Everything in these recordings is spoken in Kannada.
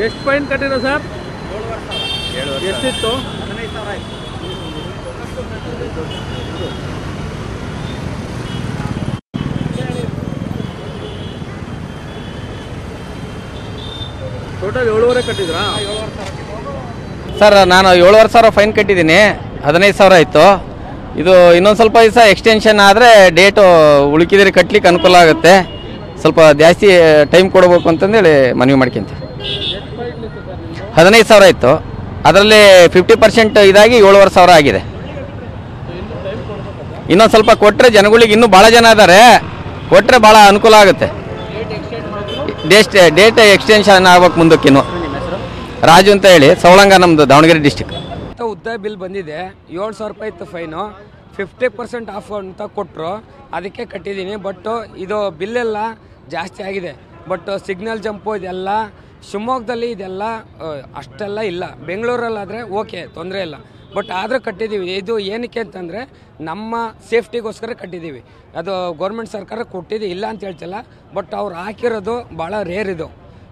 ಎಷ್ಟು ಫೈನ್ ಕಟ್ಟಿರೋ ಸರ್? ಎಷ್ಟಿತ್ತು? 15,000 ಆಯ್ತು. ಟೋಟಲ್ 7,500 ಕಟ್ಟಿದ್ರಾ? ಸರ್ ನಾನು 7,500 ಫೈನ್ ಕಟ್ಟಿದ್ದೀನಿ. 15,000 ಆಯಿತು. ಇದು ಇನ್ನೊಂದು ಸ್ವಲ್ಪ ದಿವಸ ಎಕ್ಸ್ಟೆನ್ಷನ್ ಆದರೆ ಡೇಟು ಉಳುಕಿದ್ರೆ ಕಟ್ಲಿಕ್ಕೆ ಅನುಕೂಲ ಆಗುತ್ತೆ. ಸ್ವಲ್ಪ ಜಾಸ್ತಿ ಟೈಮ್ ಕೊಡಬೇಕು ಅಂತಂದೇಳಿ ಮನವಿ ಮಾಡ್ಕೊಂತೀವಿ. 15,000 ಇತ್ತು, ಅದರಲ್ಲಿ 50% ಇದಾಗಿ 7,500 ಆಗಿದೆ. ಇನ್ನೊಂದು ಸ್ವಲ್ಪ ಕೊಟ್ಟರೆ ಜನಗಳಿಗೆ ಇನ್ನೂ ಭಾಳ ಜನ ಇದ್ದಾರೆ, ಕೊಟ್ಟರೆ ಭಾಳ ಅನುಕೂಲ ಆಗುತ್ತೆ. ಡೇಟ್ ಎಕ್ಸ್ಟೆನ್ಷನ್ ಆಗ್ಬೇಕು ಮುಂದಕ್ಕಿನ್ನು. ರಾಜು ಅಂತ ಹೇಳಿ, ಸವಳಂಗ, ನಮ್ಮದು ದಾವಣಗೆರೆ ಡಿಸ್ಟಿಕ್. ಉದ್ದ ಬಿಲ್ ಬಂದಿದೆ, 7,000 ರೂಪಾಯಿ ಇತ್ತು ಫೈನು. 50% ಆಫ್ ಅಂತ ಕೊಟ್ಟರು, ಅದಕ್ಕೆ ಕಟ್ಟಿದ್ದೀನಿ. ಬಟ್ ಇದು ಬಿಲ್ಲೆಲ್ಲ ಜಾಸ್ತಿ ಆಗಿದೆ. ಬಟ್ ಸಿಗ್ನಲ್ ಜಂಪು ಇದೆಲ್ಲ ಶಿವಮೊಗ್ಗದಲ್ಲಿ ಇದೆಲ್ಲ ಅಷ್ಟೆಲ್ಲ ಇಲ್ಲ. ಬೆಂಗಳೂರಲ್ಲಾದರೆ ಓಕೆ, ತೊಂದರೆ ಇಲ್ಲ. ಬಟ್ ಆದರೂ ಕಟ್ಟಿದ್ದೀವಿ. ಇದು ಏನಕ್ಕೆ ಅಂತಂದರೆ ನಮ್ಮ ಸೇಫ್ಟಿಗೋಸ್ಕರ ಕಟ್ಟಿದ್ದೀವಿ. ಅದು ಗೌರ್ಮೆಂಟ್ ಸರ್ಕಾರ ಕೊಟ್ಟಿದ್ದು ಇಲ್ಲ ಅಂತ ಹೇಳ್ತಿಲ್ಲ, ಬಟ್ ಅವ್ರು ಹಾಕಿರೋದು ಭಾಳ ರೇರ್.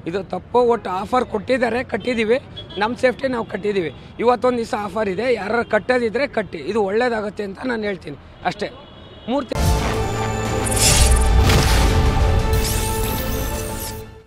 ಇದು ತಪ್ಪು. ಒಟ್ಟು ಆಫರ್ ಕೊಟ್ಟಿದ್ದಾರೆ, ಕಟ್ಟಿದ್ದೀವಿ. ನಮ್ಮ ಸೇಫ್ಟಿ ನಾವು ಕಟ್ಟಿದ್ದೀವಿ. ಇವತ್ತೊಂದು ದಿವಸ ಆಫರ್ ಇದೆ, ಯಾರು ಕಟ್ಟೋದಿದ್ರೆ ಕಟ್ಟಿ, ಇದು ಒಳ್ಳೇದಾಗುತ್ತೆ ಅಂತ ನಾನು ಹೇಳ್ತೀನಿ ಅಷ್ಟೇ. 3